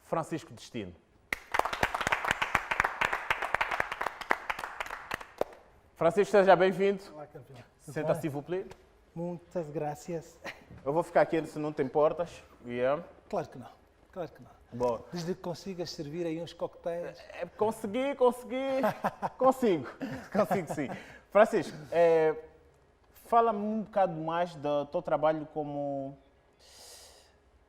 Francisco Destino. Francisco, seja bem-vindo. Olá, campeão. Senta-se, s'il vous plaît. Muitas graças. Eu vou ficar aqui se não te importas. Yeah. Claro que não. Claro que não. Bom, Desde que consigas servir aí uns coquetéis. consigo sim. Francisco, fala-me um bocado mais do teu trabalho como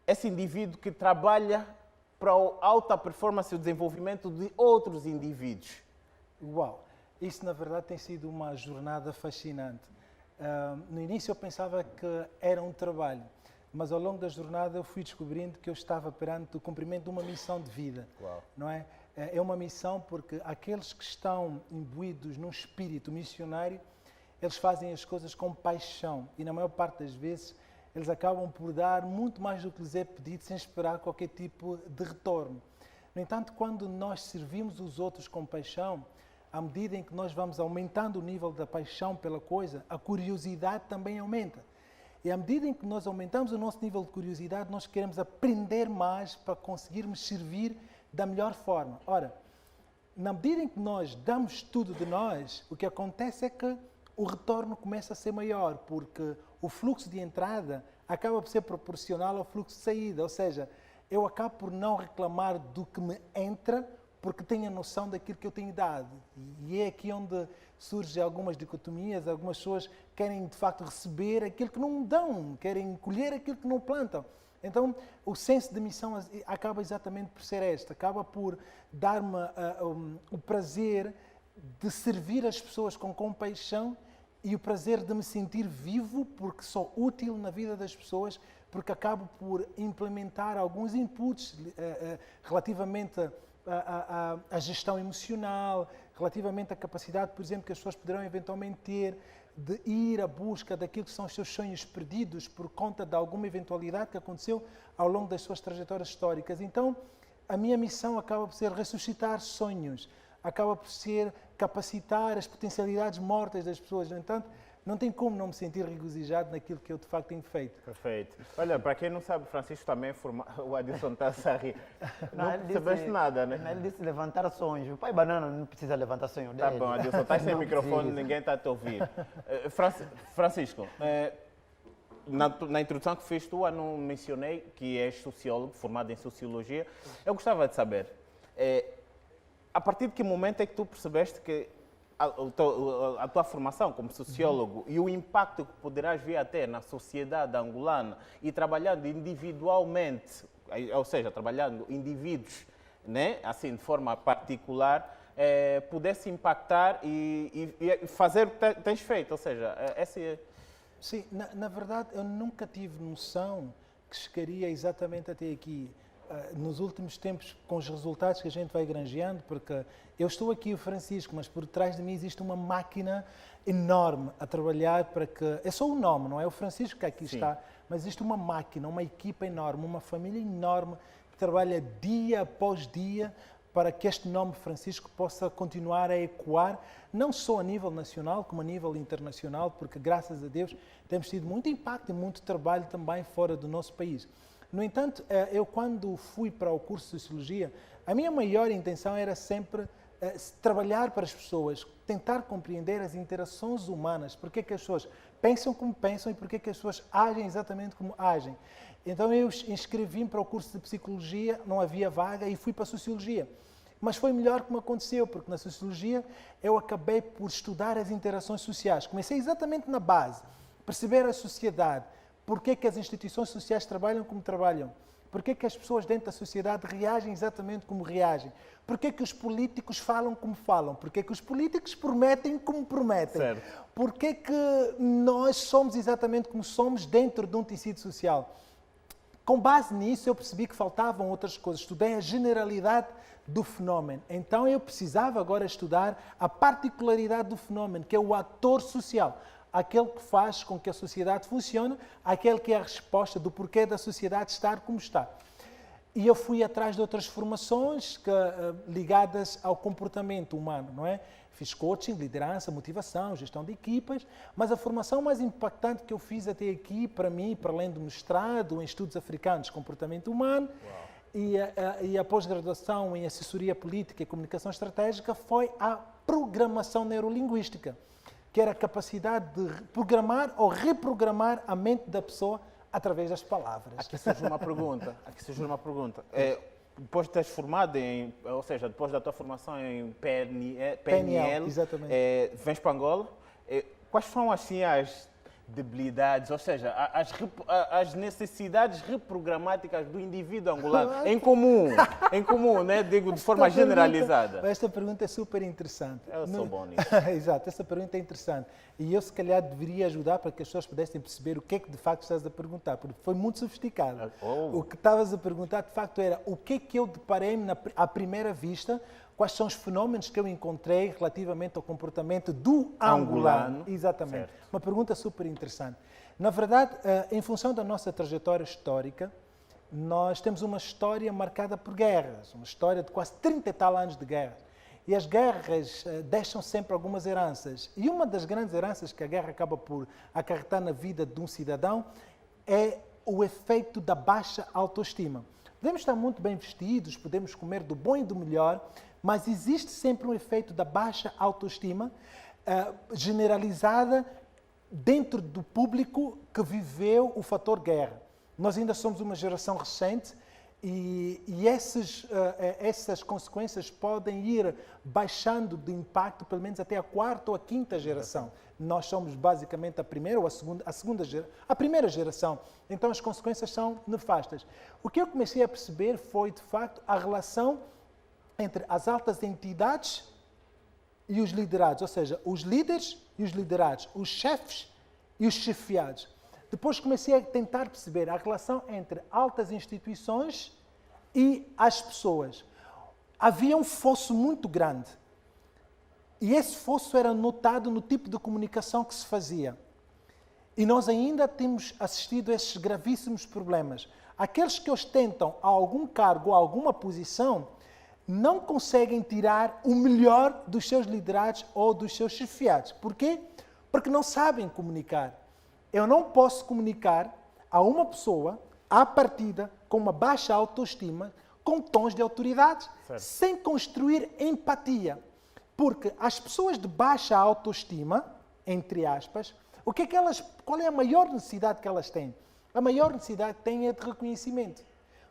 esse indivíduo que trabalha para a alta performance e o desenvolvimento de outros indivíduos. Uau! Isso, na verdade, tem sido uma jornada fascinante. No início eu pensava que era um trabalho, mas ao longo da jornada eu fui descobrindo que eu estava perante o cumprimento de uma missão de vida. Uau. Não é? É uma missão porque aqueles que estão imbuídos num espírito missionário, eles fazem as coisas com paixão e na maior parte das vezes eles acabam por dar muito mais do que lhes é pedido sem esperar qualquer tipo de retorno. No entanto, quando nós servimos os outros com paixão, à medida em que nós vamos aumentando o nível da paixão pela coisa, a curiosidade também aumenta. E à medida em que nós aumentamos o nosso nível de curiosidade, nós queremos aprender mais para conseguirmos servir da melhor forma. Ora, na medida em que nós damos tudo de nós, o que acontece é que o retorno começa a ser maior, porque o fluxo de entrada acaba por ser proporcional ao fluxo de saída. Ou seja, eu acabo por não reclamar do que me entra, porque tenho a noção daquilo que eu tenho dado. E é aqui onde surgem algumas dicotomias, algumas pessoas querem de facto receber aquilo que não dão, querem colher aquilo que não plantam. Então, o senso de missão acaba exatamente por ser este, acaba por dar-me o prazer de servir as pessoas com compaixão e o prazer de me sentir vivo porque sou útil na vida das pessoas, porque acabo por implementar alguns inputs relativamente a gestão emocional, relativamente à capacidade, por exemplo, que as pessoas poderão eventualmente ter de ir à busca daquilo que são os seus sonhos perdidos por conta de alguma eventualidade que aconteceu ao longo das suas trajetórias históricas. Então, a minha missão acaba por ser ressuscitar sonhos, acaba por ser capacitar as potencialidades mortas das pessoas. No entanto, não tem como não me sentir regozijado naquilo que eu de facto tenho feito. Perfeito. Olha, para quem não sabe, Francisco também é formado. O Adilson está a rir. Não percebeste nada, né? Ele disse levantar sonhos. O pai banana não precisa levantar sonhos Tá dele. bom, Adilson, estás sem Não microfone, precisa. ninguém está a te ouvir. Francisco, na introdução que fiz, tu não mencionei que és sociólogo, formado em sociologia. Eu gostava de saber, a partir de que momento é que tu percebeste que a tua formação como sociólogo e o impacto que poderás vir a ter na sociedade angolana e trabalhando individualmente, ou seja, trabalhando indivíduos, né, assim, de forma particular, pudesse impactar e fazer o que tens feito, ou seja, Sim, na verdade eu nunca tive noção que chegaria exatamente até aqui. Nos últimos tempos, com os resultados que a gente vai granjeando, porque eu estou aqui, o Francisco, mas por trás de mim existe uma máquina enorme a trabalhar para que... É só o nome, não é o Francisco que aqui está, mas existe uma máquina, uma equipa enorme, uma família enorme que trabalha dia após dia para que este nome Francisco possa continuar a ecoar, não só a nível nacional, como a nível internacional, porque graças a Deus temos tido muito impacto e muito trabalho também fora do nosso país. No entanto, eu quando fui para o curso de Sociologia, a minha maior intenção era sempre trabalhar para as pessoas, tentar compreender as interações humanas, porque é que as pessoas pensam como pensam e porque é que as pessoas agem exatamente como agem. Então eu inscrevi-me para o curso de Psicologia, não havia vaga e fui para a Sociologia. Mas foi melhor que me aconteceu, porque na Sociologia eu acabei por estudar as interações sociais. Comecei exatamente na base, perceber a sociedade, porque é que as instituições sociais trabalham como trabalham, porque é que as pessoas dentro da sociedade reagem exatamente como reagem, porque é que os políticos falam como falam, porque é que os políticos prometem como prometem, Certo. porque é que nós somos exatamente como somos dentro de um tecido social. Com base nisso, eu percebi que faltavam outras coisas. Estudei a generalidade do fenómeno. Então, eu precisava agora estudar a particularidade do fenómeno, que é o ator social. Aquele que faz com que a sociedade funcione, aquele que é a resposta do porquê da sociedade estar como está. E eu fui atrás de outras formações ligadas ao comportamento humano, não é? Fiz coaching, liderança, motivação, gestão de equipas, mas a formação mais impactante que eu fiz até aqui, para mim, para além do mestrado em estudos africanos, comportamento humano, e a pós-graduação em assessoria política e comunicação estratégica foi a programação neurolinguística, que era a capacidade de programar ou reprogramar a mente da pessoa através das palavras. Aqui surge uma pergunta. Depois de teres formado ou seja, depois da tua formação em PNL, exatamente. Vens para Angola. Quais são assim as debilidades, ou seja, as necessidades reprogramáticas do indivíduo angolano em comum, né? Digo de forma generalizada? Esta pergunta é super interessante. Eu sou bom nisso. Exato, essa pergunta é interessante. E eu, se calhar, deveria ajudar para que as pessoas pudessem perceber o que é que de facto estás a perguntar, porque foi muito sofisticado. O que estavas a perguntar, de facto, era o que é que eu deparei-me à primeira vista, quais são os fenómenos que eu encontrei relativamente ao comportamento do angolano. Exatamente. Certo. Uma pergunta super interessante. Na verdade, em função da nossa trajetória histórica, nós temos uma história marcada por guerras, uma história de quase 30 e tal anos de guerra. E as guerras deixam sempre algumas heranças. E uma das grandes heranças que a guerra acaba por acarretar na vida de um cidadão é o efeito da baixa autoestima. Podemos estar muito bem vestidos, podemos comer do bom e do melhor, mas existe sempre um efeito da baixa autoestima generalizada dentro do público que viveu o fator guerra. Nós ainda somos uma geração recente e essas consequências podem ir baixando de impacto, pelo menos até a quarta ou a quinta geração. Nós somos basicamente a primeira ou a primeira geração. Então as consequências são nefastas. O que eu comecei a perceber foi, de facto, a relação entre as altas entidades e os liderados, ou seja, os líderes e os liderados, os chefes e os chefiados. Depois comecei a tentar perceber a relação entre altas instituições e as pessoas. Havia um fosso muito grande. E esse fosso era notado no tipo de comunicação que se fazia. E nós ainda temos assistido a esses gravíssimos problemas. Aqueles que ostentam algum cargo, alguma posição, não conseguem tirar o melhor dos seus liderados ou dos seus chefiados. Porquê? Porque não sabem comunicar. Eu não posso comunicar a uma pessoa, à partida, com uma baixa autoestima, com tons de autoridade, sem construir empatia. Porque as pessoas de baixa autoestima, entre aspas, qual é a maior necessidade que elas têm? A maior necessidade que têm é de reconhecimento.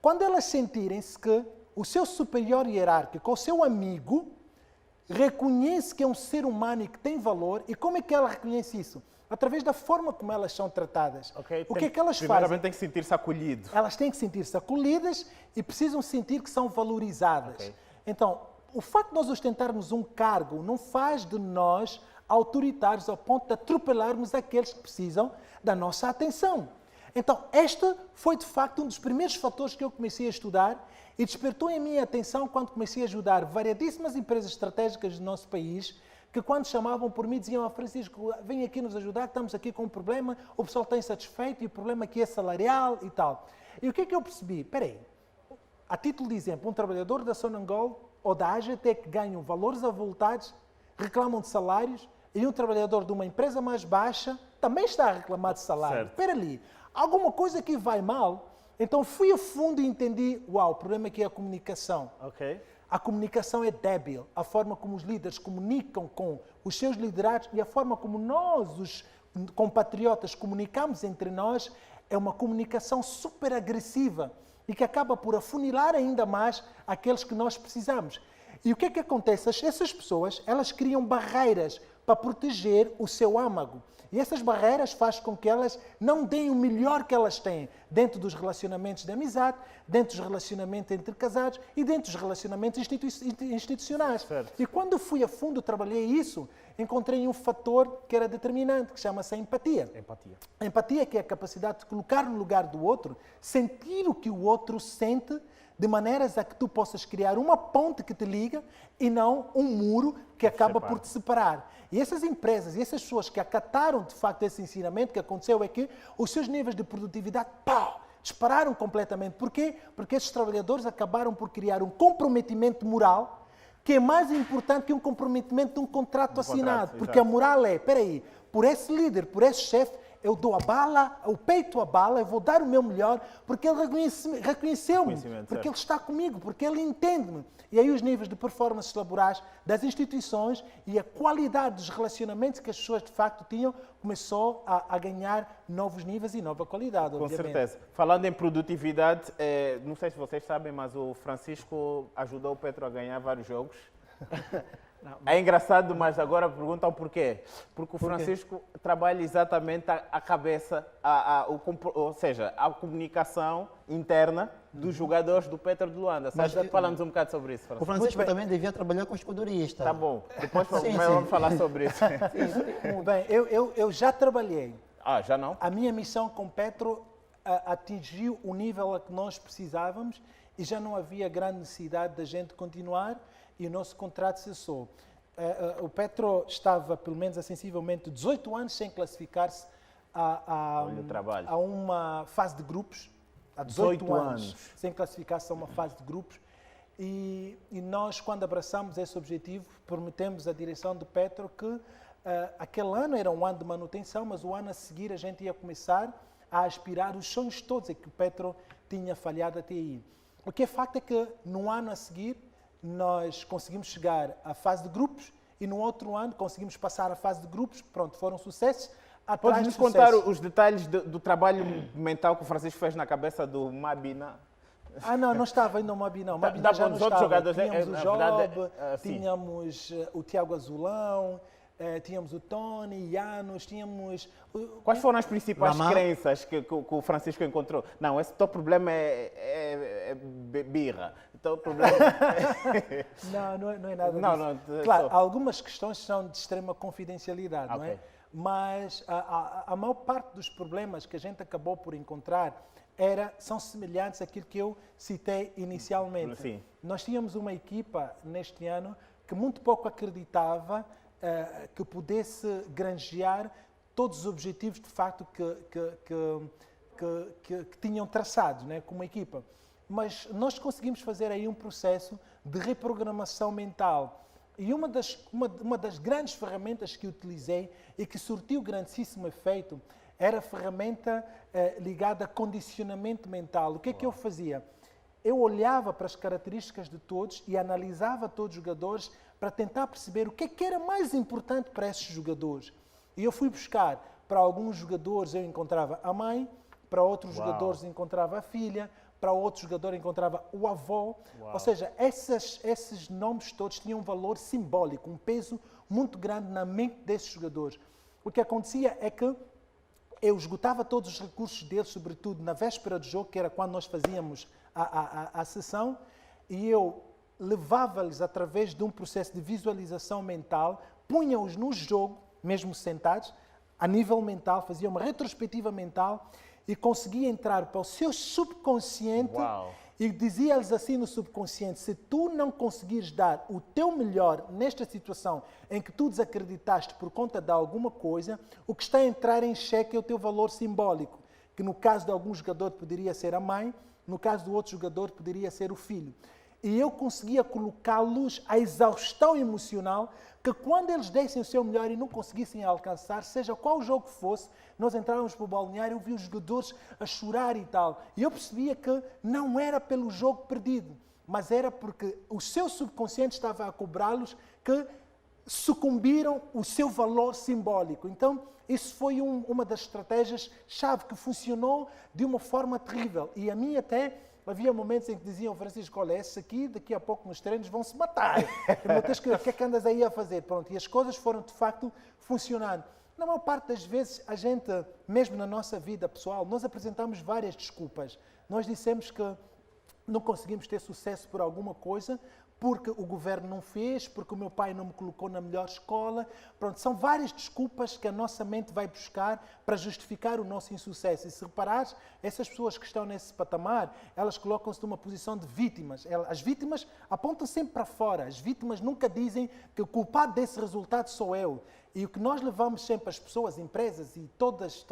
Quando elas sentirem-se que o seu superior hierárquico, o seu amigo, reconhece que é um ser humano e que tem valor, e como é que ela reconhece isso? Através da forma como elas são tratadas. Okay. O que é que elas fazem? Primeiramente tem que sentir-se acolhido. Elas têm que sentir-se acolhidas e precisam sentir que são valorizadas. Okay. Então, o facto de nós ostentarmos um cargo não faz de nós autoritários ao ponto de atropelarmos aqueles que precisam da nossa atenção. Então, este foi de facto um dos primeiros fatores que eu comecei a estudar e despertou em mim a atenção quando comecei a ajudar variedíssimas empresas estratégicas do nosso país que quando chamavam por mim diziam: Francisco, vem aqui nos ajudar, estamos aqui com um problema, o pessoal está insatisfeito e o problema aqui é salarial e tal. E o que é que eu percebi? Espera aí, a título de exemplo, um trabalhador da Sonangol ou da AGT que ganham valores avultados, reclamam de salários, e um trabalhador de uma empresa mais baixa também está a reclamar de salário. Espera ali, alguma coisa aqui vai mal. Então fui a fundo e entendi, o problema aqui é a comunicação. Okay. A comunicação é débil. A forma como os líderes comunicam com os seus liderados e a forma como nós, os compatriotas, comunicamos entre nós é uma comunicação super agressiva e que acaba por afunilar ainda mais aqueles que nós precisamos. E o que é que acontece? Essas pessoas, elas criam barreiras para proteger o seu âmago. E essas barreiras fazem com que elas não deem o melhor que elas têm dentro dos relacionamentos de amizade, dentro dos relacionamentos entre casados e dentro dos relacionamentos institucionais. Certo. E quando eu fui a fundo, trabalhei isso, encontrei um fator que era determinante, que chama-se a empatia. A empatia que é a capacidade de colocar no lugar do outro, sentir o que o outro sente, de maneiras a que tu possas criar uma ponte que te liga e não um muro que acaba por te separar. E essas empresas e essas pessoas que acataram de facto esse ensinamento, que aconteceu é que os seus níveis de produtividade dispararam completamente. Porquê? Porque esses trabalhadores acabaram por criar um comprometimento moral que é mais importante que um comprometimento de um contrato assinado. Porque a moral é, espera aí, por esse líder, por esse chefe, eu dou a bala, eu peito a bala, eu vou dar o meu melhor, porque ele reconheceu-me, Conhecimento, porque certo. ele está comigo, porque ele entende-me. E aí os níveis de performance laborais das instituições e a qualidade dos relacionamentos que as pessoas de facto tinham começou a ganhar novos níveis e nova qualidade, Com obviamente. certeza. Falando em produtividade, não sei se vocês sabem, mas o Francisco ajudou o Petro a ganhar vários jogos. É engraçado, mas agora perguntam por quê. Porque o Francisco trabalha exatamente a cabeça, ou seja, a comunicação interna dos jogadores do Petro de Luanda. Mas Falamos um bocado sobre isso, O Francisco. Francisco também devia trabalhar com os escuduristas. Tá bom. Depois Sim, vamos sim. falar sobre isso. Bem, eu já trabalhei. Ah, já não? A minha missão com Petro atingiu o nível a que nós precisávamos e já não havia grande necessidade da gente continuar e o nosso contrato cessou. O Petro estava, pelo menos, há sensivelmente 18 anos sem classificar-se Olha o trabalho. a uma fase de grupos. Há 18 18 anos anos. sem classificar-se a uma fase de grupos. E nós, quando abraçamos esse objetivo, prometemos à direção do Petro que aquele ano era um ano de manutenção, mas o ano a seguir a gente ia começar a aspirar os sonhos todos que o Petro tinha falhado até aí. O que é facto é que no ano a seguir nós conseguimos chegar à fase de grupos e no outro ano conseguimos passar à fase de grupos. Pronto, foram sucessos atrás Podes de nos contar sucessos. os detalhes do trabalho mental que o Francisco fez na cabeça do Mabina? Não estava ainda o Mabi, não. O Mabi Dá já bom, não os outros estava. jogadores, Tínhamos o na Job, verdade, sim. tínhamos o Tiago Azulão, tínhamos o Tony, Janos, tínhamos... Quais foram as principais Lamar? crenças que o Francisco encontrou? Não, esse teu problema é birra. O teu problema Não é nada disso. Não, Claro, só. algumas questões são de extrema confidencialidade, não é? Ok. Mas a maior parte dos problemas que a gente acabou por encontrar são semelhantes àquilo que eu citei inicialmente. Sim. Nós tínhamos uma equipa neste ano que muito pouco acreditava que pudesse granjear todos os objetivos de facto que tinham traçado, né, como equipa. Mas nós conseguimos fazer aí um processo de reprogramação mental. E uma das grandes ferramentas que utilizei e que surtiu grandíssimo efeito era a ferramenta ligada a condicionamento mental. O que é que eu fazia? Eu olhava para as características de todos e analisava todos os jogadores para tentar perceber o que é que era mais importante para esses jogadores. E eu fui buscar, para alguns jogadores eu encontrava a mãe, para outros jogadores encontrava a filha, para outro jogador encontrava o avô. Ou seja, esses nomes todos tinham um valor simbólico, um peso muito grande na mente desses jogadores. O que acontecia é que eu esgotava todos os recursos deles, sobretudo na véspera do jogo, que era quando nós fazíamos a sessão, e eu levava-lhes através de um processo de visualização mental, punha-os no jogo, mesmo sentados, a nível mental, fazia uma retrospectiva mental e conseguia entrar para o seu subconsciente. Uau. E dizia-lhes assim no subconsciente: se tu não conseguires dar o teu melhor nesta situação em que tu desacreditaste por conta de alguma coisa, o que está a entrar em xeque é o teu valor simbólico, que no caso de algum jogador poderia ser a mãe, no caso do outro jogador poderia ser o filho. E eu conseguia colocá-los à exaustão emocional, que quando eles dessem o seu melhor e não conseguissem alcançar, seja qual jogo fosse, nós entrávamos para o balneário, eu via os jogadores a chorar e tal. E eu percebia que não era pelo jogo perdido, mas era porque o seu subconsciente estava a cobrá-los que sucumbiram o seu valor simbólico. Então, isso foi uma das estratégias-chave que funcionou de uma forma terrível. E a mim até havia momentos em que diziam: Francisco, olha, esses aqui daqui a pouco nos treinos vão se matar. O que é que andas aí a fazer? Pronto, e as coisas foram de facto funcionando. Na maior parte das vezes, a gente, mesmo na nossa vida pessoal, nós apresentamos várias desculpas. Nós dissemos que não conseguimos ter sucesso por alguma coisa, porque o governo não fez, porque o meu pai não me colocou na melhor escola. Pronto, são várias desculpas que a nossa mente vai buscar para justificar o nosso insucesso. E se reparares, essas pessoas que estão nesse patamar, elas colocam-se numa posição de vítimas. As vítimas apontam sempre para fora. As vítimas nunca dizem que o culpado desse resultado sou eu. E o que nós levamos sempre as pessoas, empresas e todas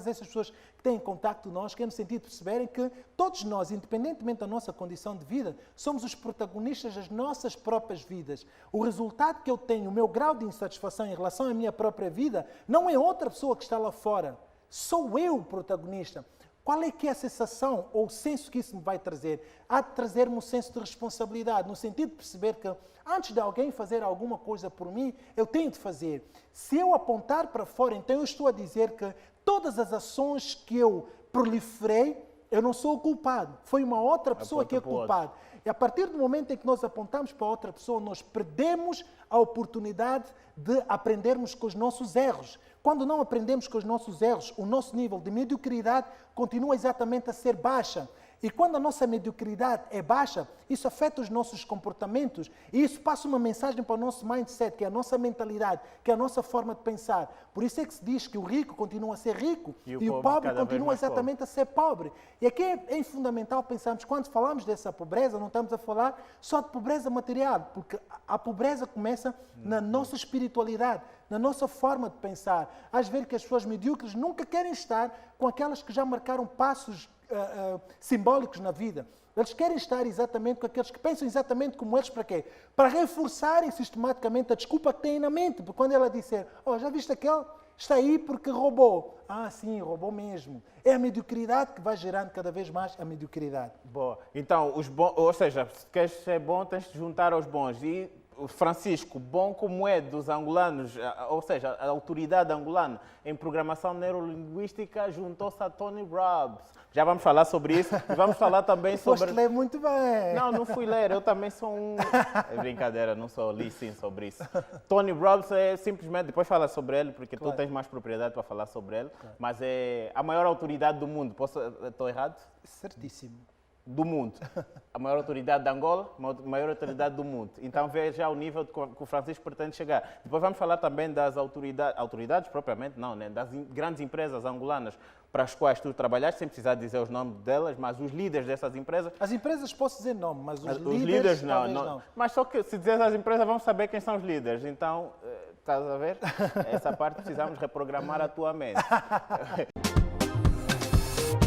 essas pessoas que têm contato nós, que é no sentido de perceberem que todos nós, independentemente da nossa condição de vida, somos os protagonistas das nossas próprias vidas. O resultado que eu tenho, o meu grau de insatisfação em relação à minha própria vida, não é outra pessoa que está lá fora. sou eu o protagonista. Qual é que é a sensação ou o senso que isso me vai trazer? Há de trazer-me um senso de responsabilidade, no sentido de perceber que antes de alguém fazer alguma coisa por mim, eu tenho de fazer. Se eu apontar para fora, então eu estou a dizer que todas as ações que eu proliferei, eu não sou o culpado. Foi uma outra pessoa que é culpada. E a partir do momento em que nós apontamos para outra pessoa, nós perdemos a oportunidade de aprendermos com os nossos erros. Quando não aprendemos com os nossos erros, o nosso nível de mediocridade continua exatamente a ser baixa. E quando a nossa mediocridade é baixa, isso afeta os nossos comportamentos e isso passa uma mensagem para o nosso mindset, que é a nossa mentalidade, que é a nossa forma de pensar. Por isso é que se diz que o rico continua a ser rico e o pobre continua exatamente a ser pobre. E aqui é fundamental pensarmos, quando falamos dessa pobreza, não estamos a falar só de pobreza material, porque a pobreza começa na nossa espiritualidade, na nossa forma de pensar. Às vezes que as pessoas medíocres nunca querem estar com aquelas que já marcaram passos simbólicos na vida. Eles querem estar exatamente com aqueles que pensam exatamente como eles. Para quê? Para reforçarem sistematicamente a desculpa que têm na mente. Porque quando ela disser, já viste aquele? Está aí porque roubou. Ah, sim, roubou mesmo. É a mediocridade que vai gerando cada vez mais a mediocridade. Boa. Então, ou seja, se queres ser bom, tens de juntar aos bons. E Francisco, bom como é dos angolanos, ou seja, a autoridade angolana em programação neurolinguística, juntou-se a Tony Robbins. Já vamos falar sobre isso e vamos falar também sobre... Foste ler muito bem. Não fui ler, eu também sou um... É brincadeira, não sou li sim sobre isso. Tony Robbins é simplesmente, depois fala sobre ele, porque tu tens mais propriedade para falar sobre ele, mas é a maior autoridade do mundo. Estou errado? Certíssimo. Do mundo. A maior autoridade de Angola, a maior autoridade do mundo. Então veja o nível que o Francisco pretende chegar. Depois vamos falar também das autoridades propriamente não, né? Das grandes empresas angolanas para as quais tu trabalhaste, sem precisar dizer os nomes delas, mas os líderes dessas empresas. As empresas posso dizer nome, mas os líderes não. Mas só que se dizer as empresas, vamos saber quem são os líderes. Então, estás a ver? Essa parte precisamos reprogramar a tua mente.